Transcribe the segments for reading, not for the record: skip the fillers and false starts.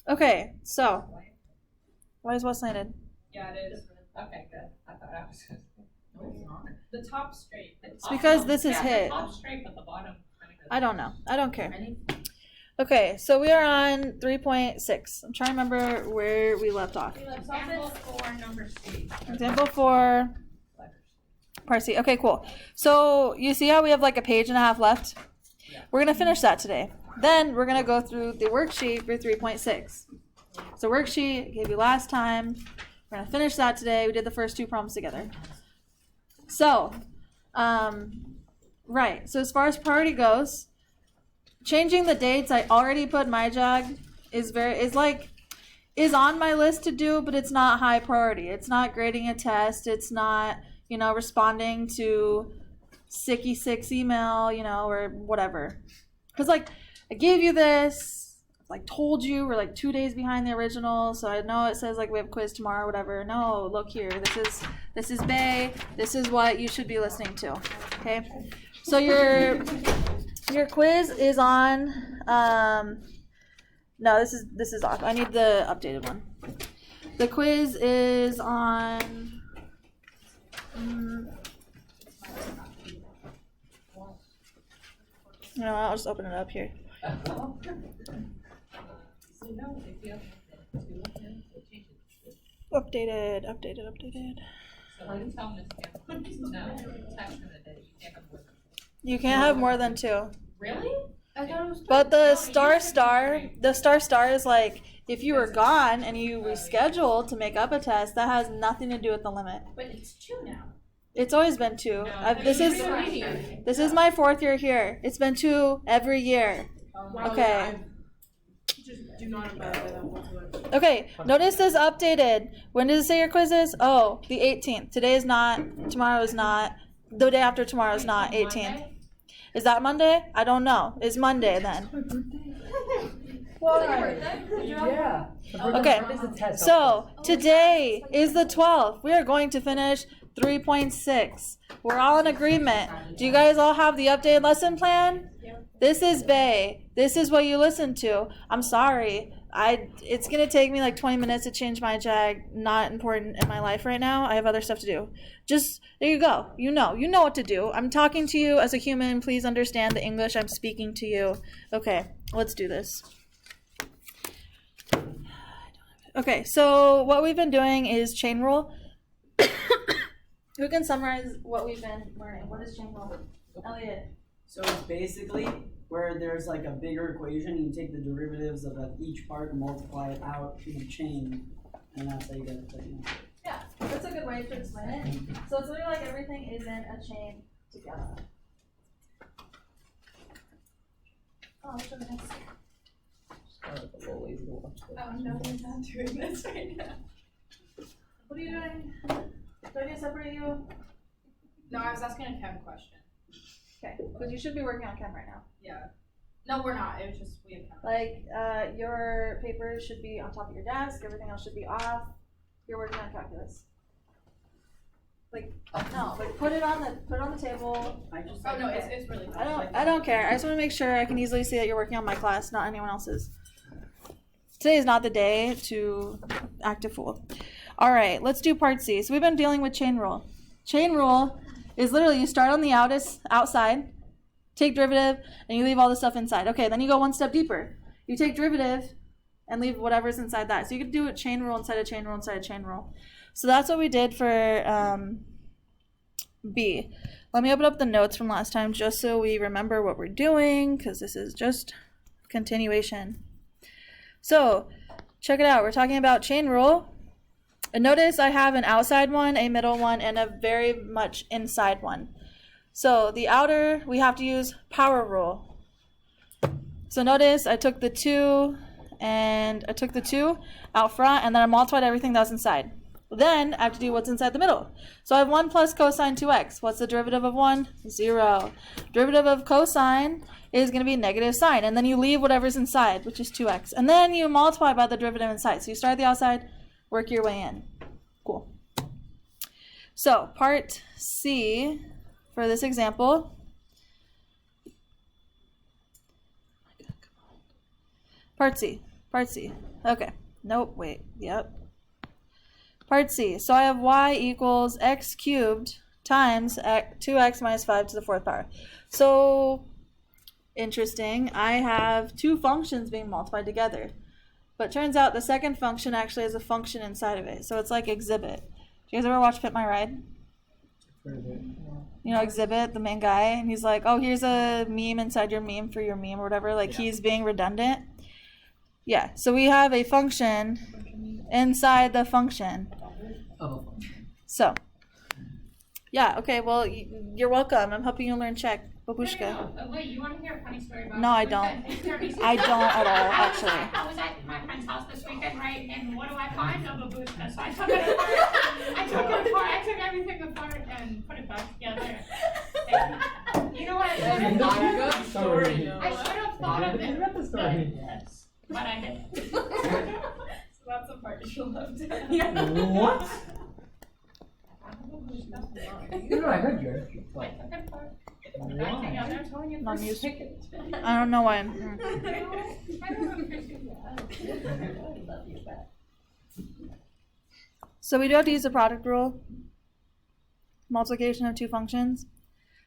Okay, so why is what slanted? Yeah, it is. Okay, good. I thought I was. No, it's not. The top straight. It's because this is hit. The top straight, but the bottom kind of goes. I don't know. I don't care. Ready? Okay, so we are on 3.6. I'm trying to remember where we left off. Example 4, number C. Example 4, part C. Okay, cool. So you see how we have like a page and a half left? Yeah. We're going to finish that today. Then we're going to go through the worksheet for 3.6. So worksheet I gave you last time. We're going to finish that today. We did the first 2 problems together. So, right. So as far as priority goes, changing the dates, I already put MyJag is on my list to do, but it's not high priority. It's not grading a test. It's not, responding to sicky 6 email, or whatever. Because I gave you this, told you we're 2 days behind the original, so I know it says we have quiz tomorrow, whatever. No, look here. This is Bay. This is what you should be listening to. Okay? So your quiz is on no, this is off. I need the updated one. The quiz is on I'll just open it up here. Updated. You can't have more than 2. Really? I thought it was. But the star is if you were gone and you rescheduled to make up a test, that has nothing to do with the limit. But it's 2 now. It's always been 2. This is my 4th year here. It's been 2 every year. Okay. Just do not abide by that whatsoever. Okay, notice this updated. When does it say your quiz is? Oh, the 18th. Today is not, tomorrow is not, the day after tomorrow is not, 18th. Monday? Is that Monday? I don't know. It's Monday then. Yeah. Okay, so today is the 12th. We are going to finish 3.6. We're all in agreement. Do you guys all have the updated lesson plan? This is Bay. This is what you listen to. I'm sorry. It's going to take me 20 minutes to change MyJag. Not important in my life right now. I have other stuff to do. Just, there you go. You know what to do. I'm talking to you as a human. Please understand the English I'm speaking to you. Okay, let's do this. Okay, so what we've been doing is chain rule. Who can summarize what we've been learning? What is chain rule? Elliot. So it's basically where there's a bigger equation, you take the derivatives of each part and multiply it out in a chain, and that's how you get the thing. Yeah, that's a good way to explain it. So it's literally everything is in a chain together. Oh, which one is Oh, no, we're not doing this right now. What are you doing? Do I need to separate you? No, I was asking a chem question. Okay, because you should be working on chem right now. Yeah. No, we're not. It was just we have chem. Your papers should be on top of your desk. Everything else should be off. You're working on calculus. Put it on the table. Oh no, it's really fun. I don't care. I just want to make sure I can easily see that you're working on my class, not anyone else's. Today is not the day to act a fool. All right, let's do part C. So we've been dealing with chain rule. Chain rule is literally you start on the outside, take derivative, and you leave all the stuff inside. Okay, then you go one step deeper. You take derivative and leave whatever's inside that. So you could do a chain rule inside a chain rule inside a chain rule. So that's what we did for B. Let me open up the notes from last time just so we remember what we're doing, because this is just continuation. So check it out. We're talking about chain rule. And notice I have an outside one, a middle one, and a very much inside one. So the outer, we have to use power rule. So notice I took the 2 out front, and then I multiplied everything that was inside. Then I have to do what's inside the middle. So I have 1 plus cosine 2x. What's the derivative of 1? 0. Derivative of cosine is going to be negative sine. And then you leave whatever's inside, which is 2x. And then you multiply by the derivative inside. So you start at the outside, work your way in. Cool. So part C for this example. Part C. Okay. Nope, wait. Yep. Part C. So I have y equals x cubed times 2x minus 5 to the fourth power. So, interesting. I have two functions being multiplied together. But turns out the second function actually has a function inside of it. So it's like Exhibit. Do you guys ever watch Pit My Ride? You know Exhibit, the main guy, and he's like, oh, here's a meme inside your meme for your meme or whatever. Like, he's being redundant. Yeah, so we have a function inside the function. So, yeah, okay, well, you're welcome. I'm helping you learn Czech. Babushka. Wait, you want to hear a funny story about No, I don't. I don't at all, actually. I was at my friend's house this weekend, right? And what do I find? A babushka. So I took it apart. I took everything apart and put it back together. And you know what? I should have thought of it. I should have thought of it. That's the story. Yes, but I didn't. So that's the part you left. What? No, I heard you. I took it apart. Why? Non-music. I don't know why I'm here. So we do have to use the product rule. Multiplication of two functions.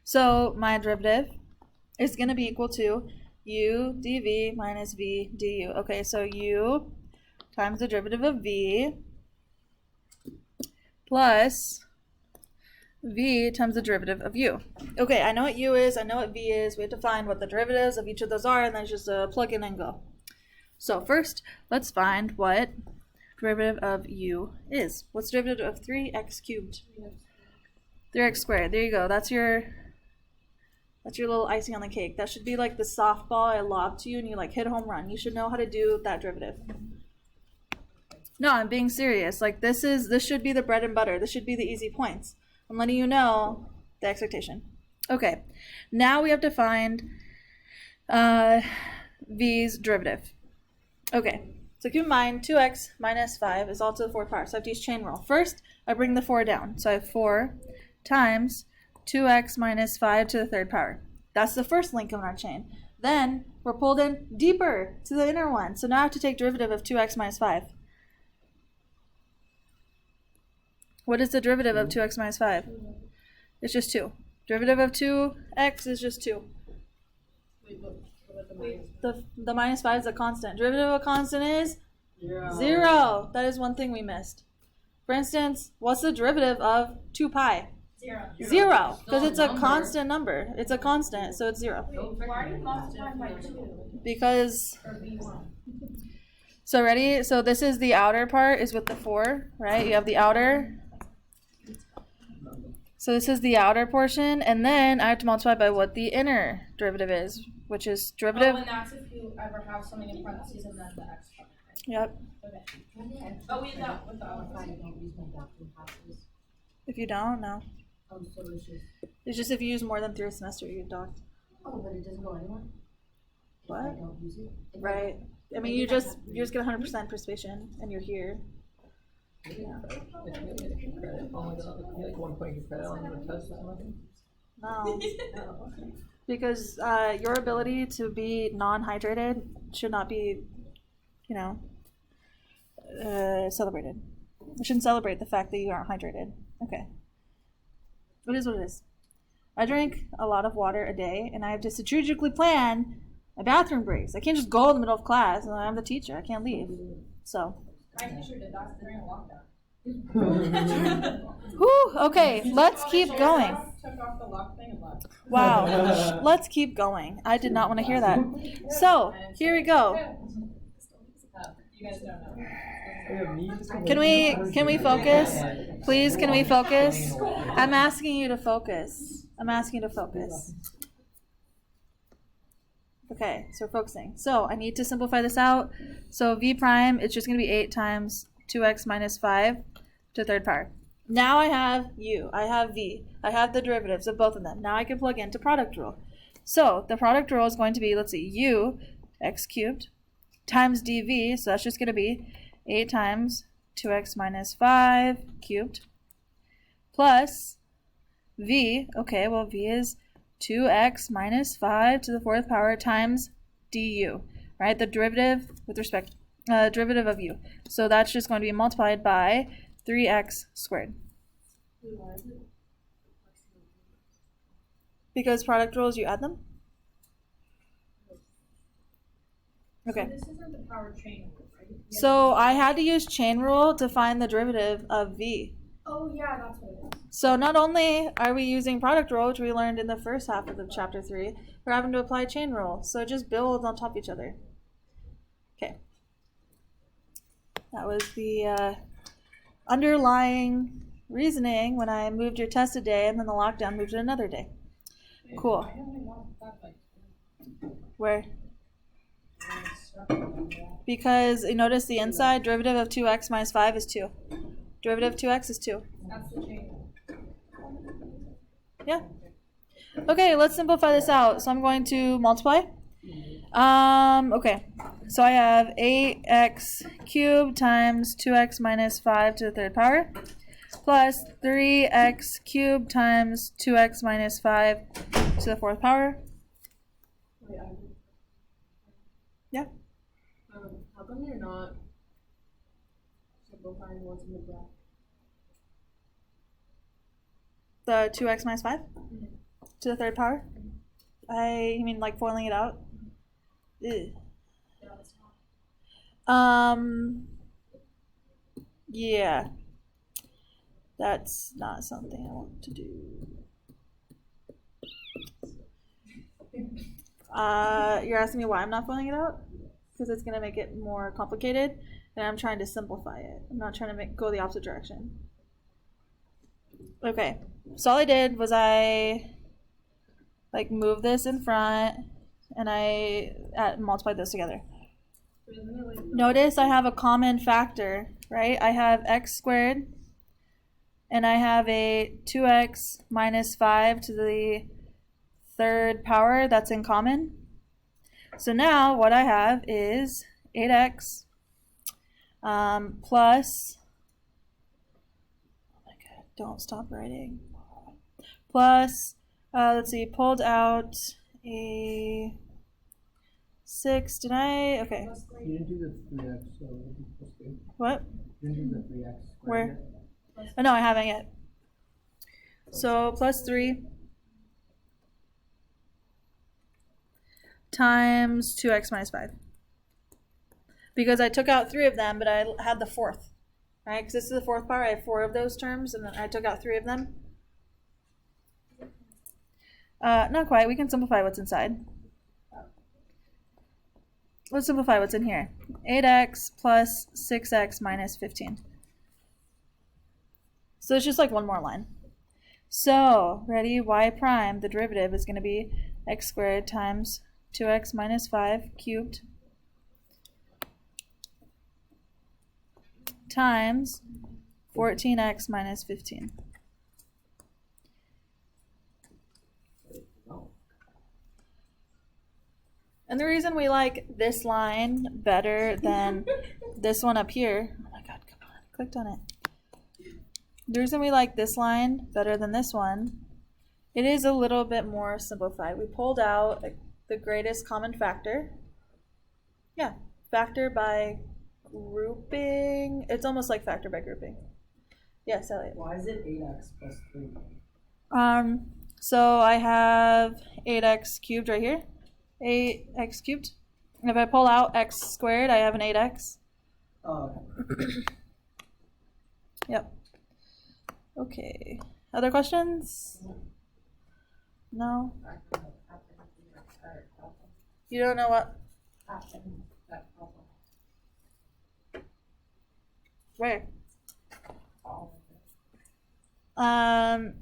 So my derivative is going to be equal to u dv minus v du. Okay, so u times the derivative of v plus v times the derivative of u. Okay, I know what u is, I know what v is. We have to find what the derivatives of each of those are, and then it's just plug in and go. So first, let's find what derivative of u is. What's the derivative of 3x cubed? 3x squared. There you go. That's your little icing on the cake. That should be like the softball I lobbed to you and you like hit a home run. You should know how to do that derivative. No, I'm being serious. Like this should be the bread and butter. This should be the easy points. I'm letting you know the expectation. Okay, now we have to find v's derivative. Okay, so keep in mind 2x minus 5 is all to the fourth power. So I have to use chain rule. First, I bring the 4 down. So I have 4 times 2x minus 5 to the third power. That's the first link in our chain. Then we're pulled in deeper to the inner one. So now I have to take derivative of 2x minus 5. What is the derivative of 2x minus 5? It's just 2. Derivative of 2x is just 2. The minus 5 is a constant. Derivative of a constant is 0. That is one thing we missed. For instance, what's the derivative of 2 pi? 0. Because it's a constant number. It's a constant, so it's 0. Why are you multiplying by 2? Because... Or v1? So ready? So this is the outer part is with the 4, right? You have the outer. So this is the outer portion, and then I have to multiply by what the inner derivative is, which is derivative. Oh, and that's if you ever have something in parentheses and then the extra. Yep. Okay. Oh, we that with the other If you don't, no. Oh, so it's just. It's just if you use more than 3 a semester, you don't. Oh, but it doesn't go anywhere? If What? I don't use it? If I Right. I mean, you just get 100% participation, and you're here. If you get extra credit, oh my god, you like 1 point of credit on your test or something? No. Because your ability to be non-hydrated should not be, celebrated. You shouldn't celebrate the fact that you aren't hydrated. Okay. It is what it is. I drink a lot of water a day, and I have to strategically plan my bathroom breaks. I can't just go in the middle of class, and I'm the teacher. I can't leave. So. My teacher did that during a lockdown. Whew, okay, let's keep going. Took off the lock thing and left. Wow. Let's keep going. I did not want to hear that. So, here we go. You guys don't know. Can we focus? Please, can we focus? I'm asking you to focus. Okay, so we're focusing. So I need to simplify this out. So v prime, it's just going to be 8 times 2x minus 5 to the third power. Now I have u, I have v, I have the derivatives of both of them. Now I can plug into product rule. So the product rule is going to be, let's see, u x cubed times dv, so that's just going to be 8 times 2x minus 5 cubed plus v, okay, well v is 2x minus 5 to the fourth power times du, right? The derivative with respect derivative of u. So that's just going to be multiplied by 3x squared. Because product rules, you add them? Okay. So this isn't the power chain rule, right? So I had to use chain rule to find the derivative of v. Oh, yeah, that's what it is. So not only are we using product rule, which we learned in the first half of the chapter 3, we're having to apply chain rule. So it just builds on top of each other. Okay. That was the underlying reasoning when I moved your test a day and then the lockdown moved it another day. Cool. I only want that like Where? circle. Because you notice the inside derivative of 2x minus 5 is 2. Derivative of 2x is 2. That's the chain rule. Yeah. Okay, let's simplify this out. So I'm going to multiply. Okay. So I have 8x cubed times 2x minus 5 to the third power plus 3x cubed times 2x minus 5 to the fourth power. Wait, Yeah. how come you're not simplifying what's in the bracket? The 2x minus 5 to the third power. You mean like foiling it out? Ew. Yeah. That's not something I want to do. You're asking me why I'm not foiling it out? Because it's gonna make it more complicated, and I'm trying to simplify it. I'm not trying to go the opposite direction. Okay, so all I did was I move this in front, and I multiplied those together. Notice I have a common factor, right? I have x squared, and I have a 2x minus 5 to the third power that's in common. So now what I have is 8x plus, oh my god, don't stop writing, plus, let's see, pulled out a 6, did I? Okay. You didn't do the 3x, so that's good. What? You didn't do the 3x. Where? Oh, no, I haven't yet. So plus 3 times 2x minus 5. Because I took out 3 of them, but I had the fourth, right? Because this is the fourth power. I have 4 of those terms, and then I took out 3 of them. Not quite. We can simplify what's inside. Let's simplify what's in here. 8x plus 6x minus 15. So it's just like one more line. So, ready? Y prime, the derivative is going to be x squared times 2x minus 5 cubed times 14x minus 15. And the reason we like this line better than this one up here, oh my god, come on, I clicked on it. The reason we like this line better than this one, it is a little bit more simplified. We pulled out the greatest common factor. Yeah, factor by grouping. It's almost like factor by grouping. Yes, Elliot. Why is it 8x plus 3? So I have 8x cubed right here. 8x cubed. And if I pull out x squared, I have an 8x. Oh, Yep. Okay. Other questions? No? You don't know what? Where?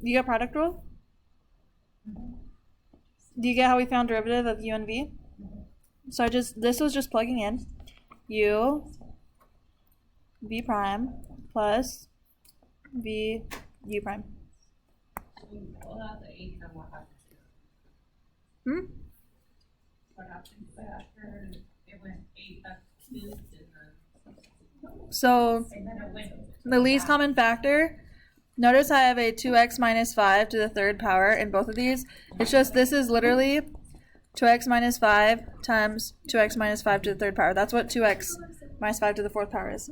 You got product rule? Do you get how we found derivative of u and v? So this was just plugging in u v prime plus v u prime. Pull out the 8 and what happens? Hmm? What happens after it went 8x cubed So and then it went the least common factor, notice I have a 2x minus 5 to the third power in both of these. It's just this is literally 2x minus 5 times 2x minus 5 to the third power. That's what 2x minus 5 to the 4th power is.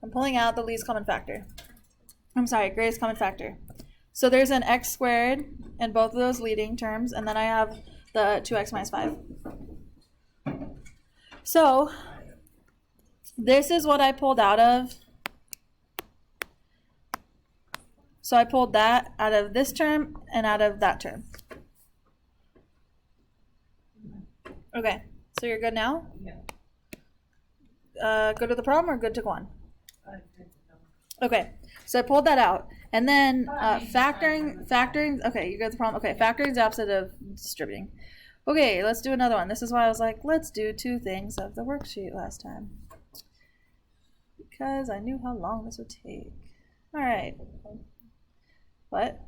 I'm pulling out the least common factor. I'm sorry, greatest common factor. So there's an x squared in both of those leading terms, and then I have the 2x minus 5. So this is what I pulled out of. So I pulled that out of this term and out of that term. Okay, so you're good now? Yeah. Good with the problem or good to go on? Okay, so I pulled that out. And then factoring, okay, you got the problem. Okay, factoring is opposite of distributing. Okay, let's do another one. This is why I was like, let's do 2 things of the worksheet last time. Because I knew how long this would take. All right. What?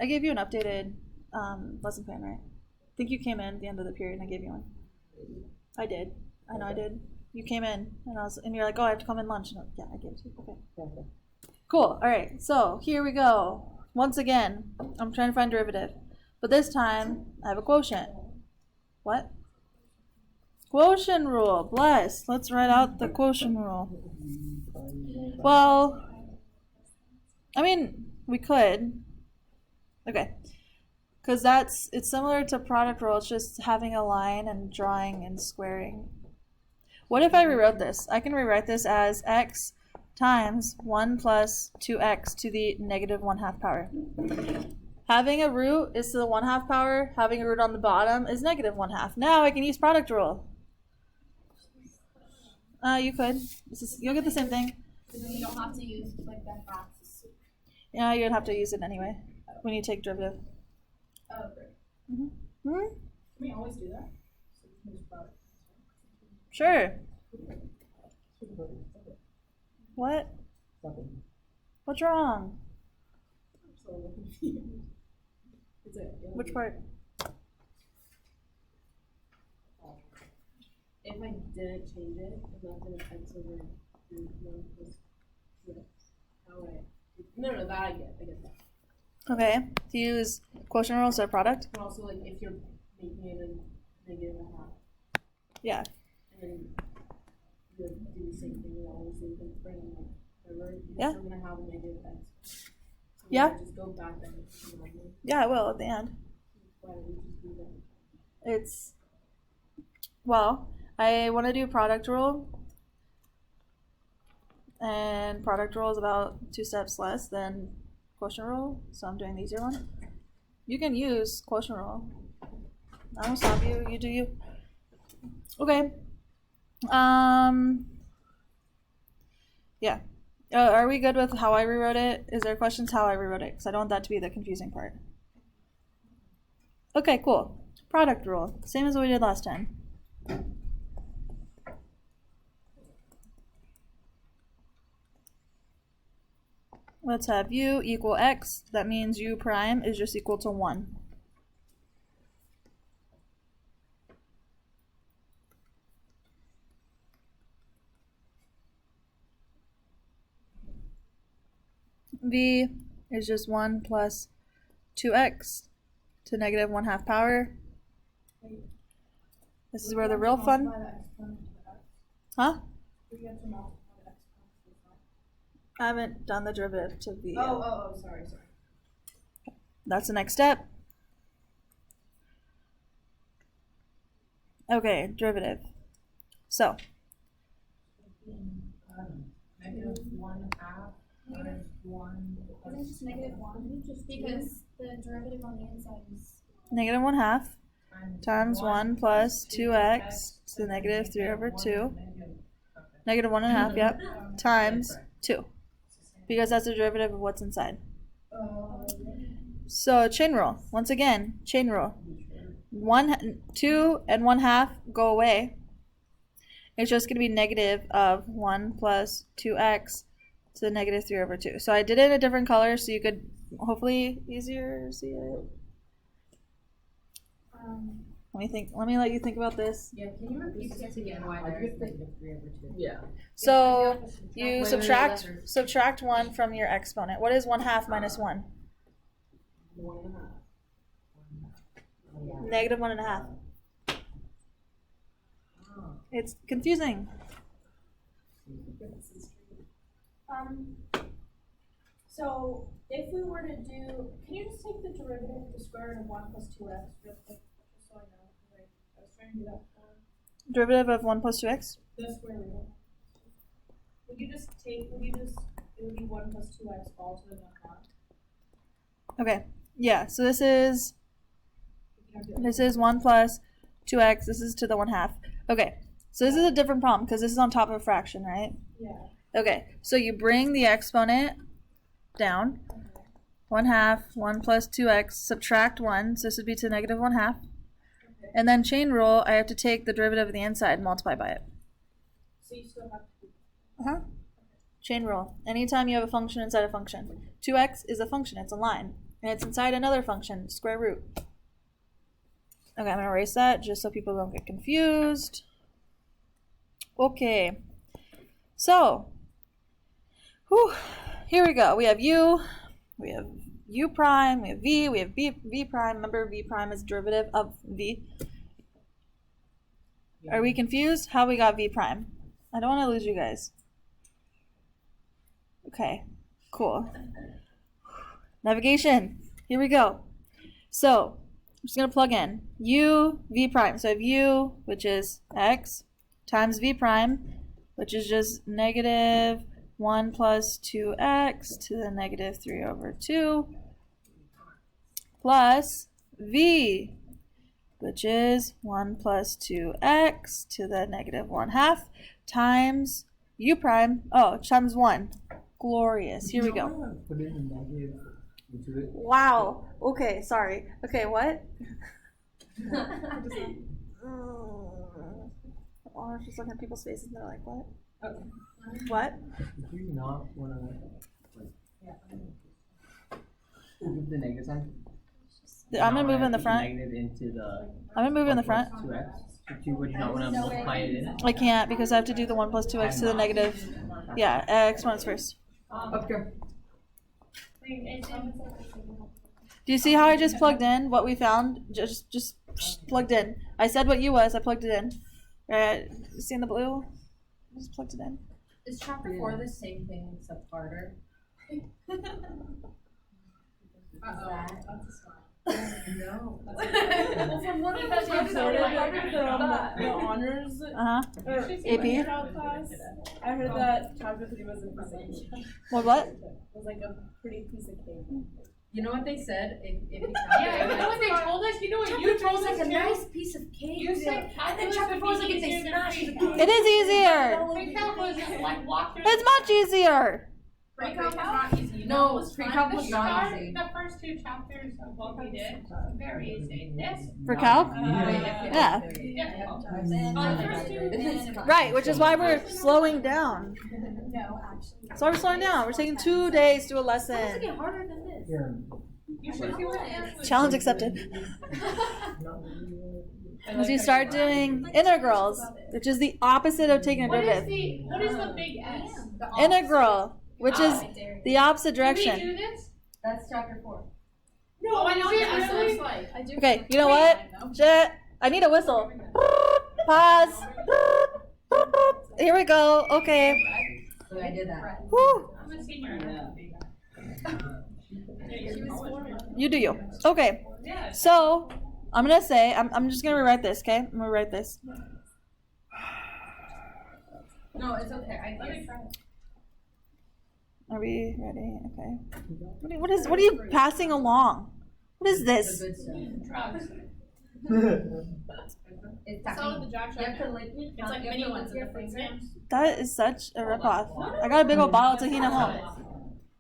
I gave you an updated lesson plan, right? I think you came in at the end of the period and I gave you one. I did. I know I did. You came in and you're like, oh, I have to come in lunch. And yeah, I gave it to you. Okay. Cool. All right. So here we go. Once again, I'm trying to find derivative. But this time, I have a quotient. What? Quotient rule. Bless. Let's write out the quotient rule. Well, I mean, we could. Okay. Because it's similar to product rule. It's just having a line and drawing and squaring. What if I rewrote this? I can rewrite this as x times 1 plus 2x to the negative 1/2 power. Having a root is to the 1/2 power. Having a root on the bottom is negative 1/2. Now I can use product rule. You could. You'll get the same thing. You don't have to use like that half. Yeah, you'd have to use it anyway when you take derivative. Oh, great. Mm-hmm. Can we always do that? So we can use product. Sure. What? What's wrong? So confused. Is it? Which part? If I didn't change it, if left it as x over 1 plus 2x, how would I? No, that I get that. Okay. To use quotient rule instead of product? But also, like, if you're making it a negative 1/2, Yeah. and then you would do the same thing, you always do the spread and like, whatever, you're Yeah. still gonna have a negative x. So Yeah. Just go back and Yeah, I will at the end. why don't we just do that? Well, I want to do product rule. And product rule is about 2 steps less than quotient rule. So I'm doing the easier one. You can use quotient rule. I won't stop you. You do you. Okay. Yeah. Are we good with how I rewrote it? Is there questions how I rewrote it? Because I don't want that to be the confusing part. Okay, cool. Product rule. Same as what we did last time. Let's have u equal x. That means u prime is just equal to 1. V is just 1 plus 2x to negative 1/2 power. This is where the real fun. Huh? I haven't done the derivative to V yet. Sorry. That's the next step. Okay, derivative. So, Negative 1/2 minus 1 Isn't it just negative 1? Because the derivative on the inside is. negative 1/2 times 1 plus 2x to the negative 3 over 2. Negative 1/2, yep, times 2. Because that's the derivative of what's inside. So, chain rule. Once again, chain rule. 2 and 1/2 go away. It's just going to be negative of 1 plus 2x to the negative 3 over 2. So I did it in a different color so you could hopefully easier see it. Let me let you think about this. Yeah, can you repeat this again? Why there's negative 3 over 2? Yeah. So you subtract 1 from your exponent. What is 1/2 minus 1? 1.5. Negative 1/2. Oh. It's confusing. So if we were to do, can you just take the derivative of the square root of 1 plus 2x real quick, just so I know? Like, I was trying to do that before. Derivative of 1 plus 2x. The square root. Would you just, it would be 1 plus 2x all to the 1/2. Okay. Yeah. So this is 1 plus 2x. This is to the 1/2. Okay. So this is a different problem because this is on top of a fraction, right? Yeah. Okay. So you bring the exponent down. 1/2, 1 plus 2x, subtract 1, so this would be to negative 1/2. Okay. And then chain rule, I have to take the derivative of the inside and multiply by it. So you still have to. Uh-huh. Chain rule. Anytime you have a function inside a function. 2x is a function, it's a line. And it's inside another function, square root. Okay, I'm going to erase that just so people don't get confused. Okay. So, here we go. We have u prime, we have v v prime. Remember, v prime is derivative of v. Are we confused how we got v prime? I don't want to lose you guys. Okay, cool. Navigation. Here we go. So, I'm just going to plug in u v prime. So I have u, which is x, times v prime, which is just negative 1 plus 2x to the negative 3 over 2, plus v, which is 1 plus 2x to the negative 1/2, times u prime, times 1. Glorious. Here we go. Put in a negative into it. Wow. Okay, sorry. Okay, what? I was just looking at people's faces and they're like, what? What? Do you not want to move the negative sign? I'm gonna move in the front. Negative into the. I'm gonna move in the front. 2x. Would you not want to multiply it in? I can't because I have to do the 1 plus 2x to the negative. Yeah, exponents first. Okay. Do you see how I just plugged in what we found? Just plugged in. I said what u was. I plugged it in. See in the blue? Just plugged it in. Is chapter 4 the same thing except harder? No. Well, from what I was Because you're so the honors AP. class, I heard that chapter 3 was a piece of cake. What? It was like a pretty piece of cake. You know what they said? If you Yeah, you know what they told us? You know what you told us too? piece of cake. You said calculus chapter 4 is would like be if they easier than smash the pre-calc. It is easier. Pre-calc was like walk through. It's much easier. Pre-calc is not easy. No, pre-calc was not easy. The first 2 chapters of what we did, very easy. This, For calc? yeah. Yeah. Difficult. Right, which is why we're slowing down. No, actually. That's why we're slowing down. We're taking 2 days to do a lesson. Harder than this. Here. You should see what the answer was. Challenge accepted. As you start doing integrals, which is the opposite of taking a What is derivative. what is the big S? Integral, which is the opposite Did we direction. do this? That's chapter 4. No, I know you really. I do. Okay, you know what? Jet, I need a whistle. Pause. Here we go. Okay. So I did that. Whew. I'm a senior. You do you. Okay. So I'm gonna say I'm just gonna rewrite this. Okay, I'm gonna rewrite this. No, it's okay. Let me try. Are we ready? Okay. What are you passing along? What is The this? good stuff. Drugs. It's It's all the jobs You have to like, It's like mini ones in the freezer. That is such a ripoff. I got a big old bottle of Tahina home.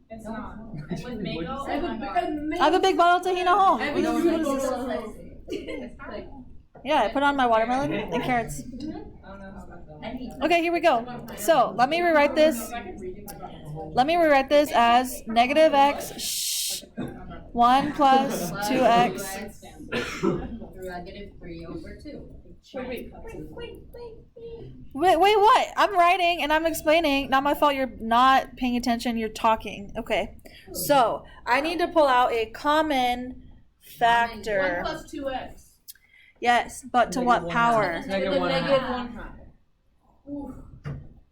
It's not. And with mango, oh I have my god. I have a big bottle of Tahina home. I What is this? It's not. Yeah, I put on my watermelon and carrots. I need. Okay, here we go. So let me rewrite this. Let me rewrite this as negative x 1 plus 2x. Negative 3 over 2. Wait, what? I'm writing and I'm explaining. Not my fault you're not paying attention. You're talking. Okay. So I need to pull out a common factor. 1 plus 2x. Yes, but to what power? Negative 1/2.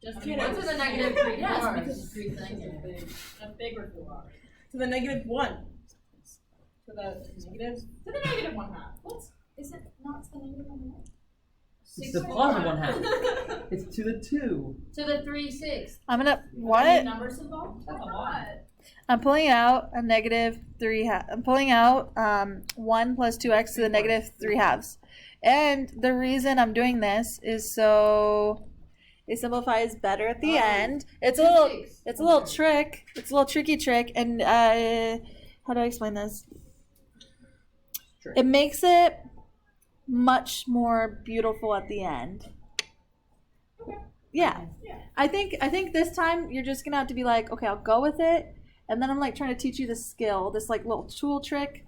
Just kidding. What's the negative 3 Yes, fourths? because- Three things. A bigger 4. To the -1. To the negative. To the -1/2. What? Is it not the negative one? It's the positive 1/2. It's to the 2. To the 3/6. I'm gonna Are any what? numbers involved? That's a lot. I'm pulling out a negative 3/2. I'm pulling out 1 plus 2x to the negative 3/2. And the reason I'm doing this is so it simplifies better at the end. It's a little trick. It's a little tricky trick. And how do I explain this? It makes it much more beautiful at the end. Yeah. I think this time you're just gonna have to be like, okay, I'll go with it. And then I'm like trying to teach you the skill, this like little tool trick.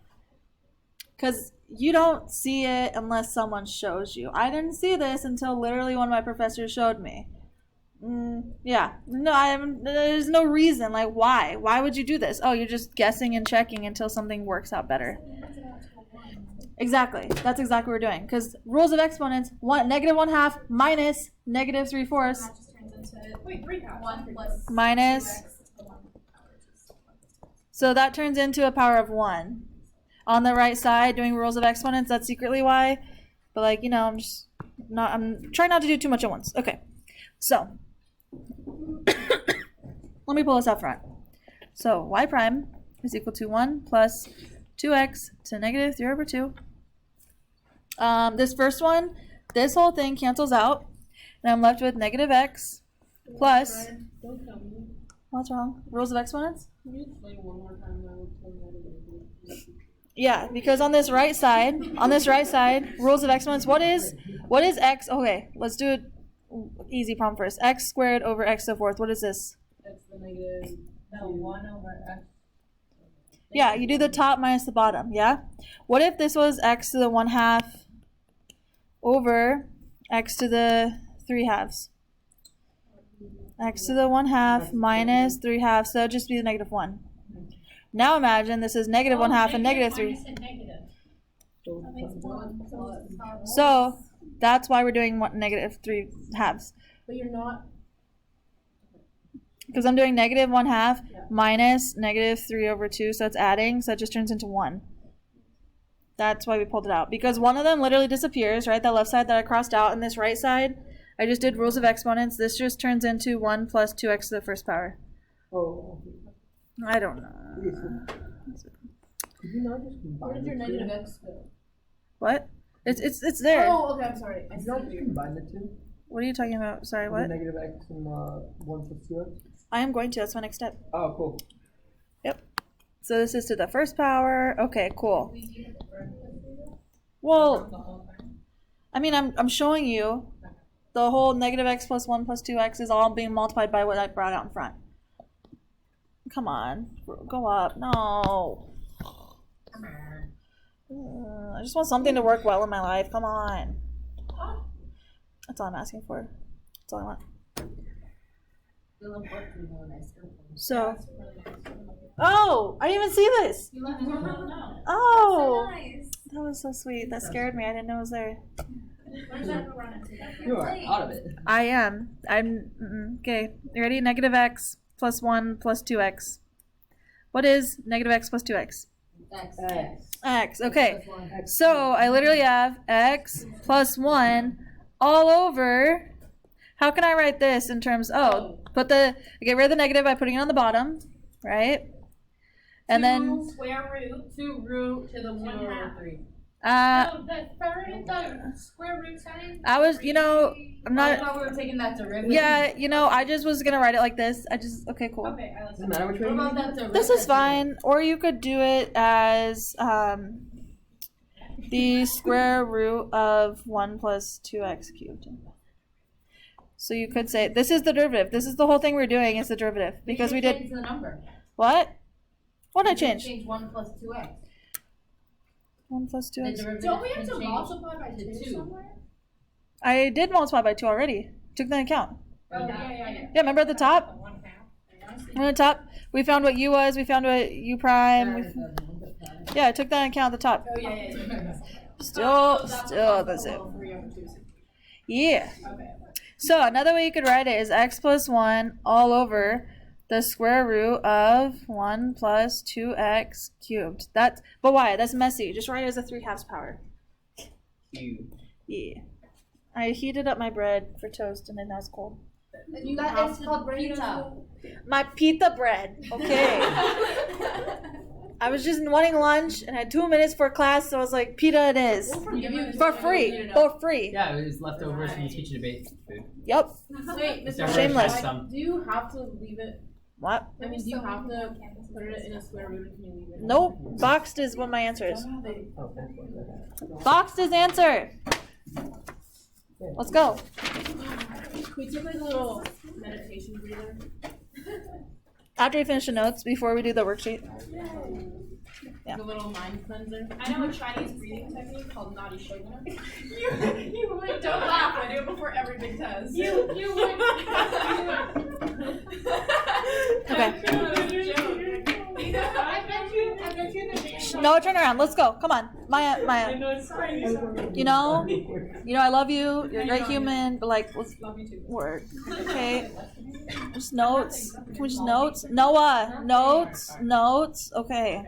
Cause you don't see it unless someone shows you. I didn't see this until literally one of my professors showed me. Yeah. No, there's no reason. Like, why? Why would you do this? Oh, you're just guessing and checking until something works out better. Exactly. That's exactly what we're doing. Because rules of exponents, negative 1/2 minus negative 3/4 That just turns into Wait, 3/2. 1 plus minus. 2x to the 1 power, which is 1 plus 2x. So that turns into a power of 1. On the right side, doing rules of exponents, that's secretly why. But like, I'm trying not to do too much at once. Okay. So, let me pull this out front. So, y prime is equal to 1 plus 2x to negative 3/2. This first one, this whole thing cancels out. And I'm left with negative x plus, Don't tell me. what's wrong? Rules of exponents? Can you explain one more time now what's going on? Yeah, because on this right side, rules of exponents, what is x? Okay, let's do it easy problem first. X squared over x to the 4th. What is this? That's the negative. No, 1 over x. Yeah, you do the top minus the bottom, yeah? What if this was x to the 1/2 over x to the 3/2? X to the 1/2 minus 3/2, so it'd just be the negative 1. Now imagine this is negative 1/2 and negative 3. That makes 1. So it's power of 1. So that's why we're doing negative 3/2. But you're not. Because I'm doing negative 1/2 minus negative 3/2, so it's adding, so it just turns into 1. That's why we pulled it out. Because one of them literally disappears, right? That left side that I crossed out, and this right side, I just did rules of exponents. This just turns into 1 plus 2x to the 1st power. Oh. I don't know. Could you not just combine Where did your the two? negative x go? What? It's there. Oh, okay, I'm sorry. I Could see you not what just you're. combine the two? What are you talking about? Sorry, The what? negative x and 1 plus 2x? I am going to. That's my next step. Oh, cool. So this is to the 1st power. Okay, cool. Well, I mean, I'm showing you the whole negative x plus 1 plus 2x is all being multiplied by what I brought out in front. Come on. Go up. No. I just want something to work well in my life. Come on. That's all I'm asking for. That's all I want. So. Oh, I didn't even see this. You left one out? No. Oh, Nice. that was so sweet. That scared me. I didn't know it was there. Where's that run into? You are out of it. I am. Okay. You ready? Negative x plus 1 plus 2x. What is negative x plus 2x? X. X. Okay. So I literally have x plus 1 all over. How can I write this in terms? Get rid of the negative by putting it on the bottom, right? And then Square root. 2 root To the 1/2. 3. So the square root side. I was, I'm I not. thought we were taking that derivative. Yeah, I just was gonna write it like this. Okay, cool. Okay, I like Doesn't matter which way What you about read that derivative? This is fine. Or you could do it as the square root of 1 plus 2x cubed. So you could say this is the derivative. This is the whole thing we're doing is the derivative because we did Change the number. what? What did I You change? Change 1 plus 2x. 1 plus The 2x. derivative Don't we have can to change multiply by to 2 2. somewhere? I did multiply by 2 already. Took that into account. Oh, yeah. Yeah, remember at the top? 1/2. On the top, we found what u was. We found what u prime. Yeah, I took that into account at the top. Oh, yeah. Still the same. Yeah. Okay. So another way you could write it is x plus 1 all over the square root of 1 plus 2x cubed. But why? That's messy. Just write it as a 3/2 power. Cube. Yeah. I heated up my bread for toast and then now it's cold. That is called pizza. My pita bread. Okay. I was just wanting lunch and had 2 minutes for class, so I was like, pita it is. For free. For free. Yeah, it was leftovers from the teacher debate food. Yep. Wait, It's Mr. our Shameless. first time. Do you have to leave it? What? I mean, do you have to put it in a square root or can you leave it? Nope. Boxed is what my answer is. Oh, that's what Boxed is answer. Let's go. Can we take like a little meditation breather? After we finish the notes, before we do the worksheet. Yeah. Like a little mind cleanser. I know a Chinese breathing technique called Nadi Shogun. You would Don't laugh, I do it before every big test. You would. Okay. I bet you the name. No, turn around. Let's go. Come on. Maya. know it's crazy. You know, I love you. You're a great human, but like, let's Love you too. work. Okay. Just notes. Can we just notes? Noah. Notes. Okay.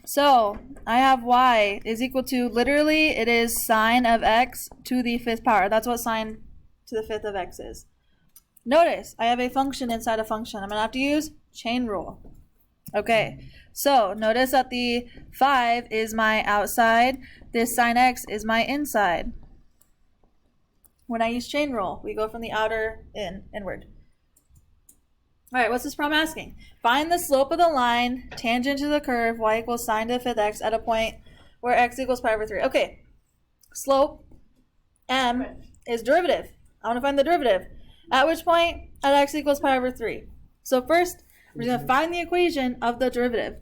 So I have y is equal to, literally it is sine of x to the 5th power. That's what sine to the 5th of x is. Notice I have a function inside a function. I'm gonna have to use chain rule. Okay, so notice that the 5 is my outside, this sine x is my inside. When I use chain rule, we go from the outer inward. All right, what's this problem asking? Find the slope of the line tangent to the curve y equals sine to the 5th x at a point where x equals pi over 3. Okay, slope m is derivative. I want to find the derivative. At which point? At x equals pi over 3. So first, we're going to find the equation of the derivative.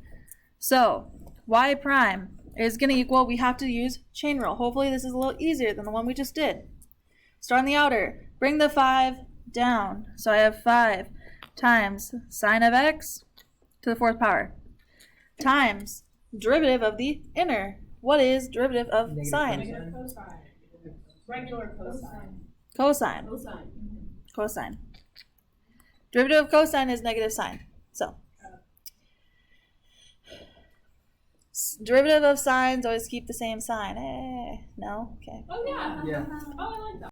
So y prime is going to equal, we have to use chain rule. Hopefully this is a little easier than the one we just did. Start on the outer. Bring the 5 down. So I have 5 times sine of x to the 4th power times derivative of the inner. What is derivative of sine? Cosine. Regular cosine. Cosine. Cosine. Cosine. Derivative of cosine is negative sine. So derivative of sines always keep the same sign. No? Okay. Oh yeah. Yeah. Oh, I like that.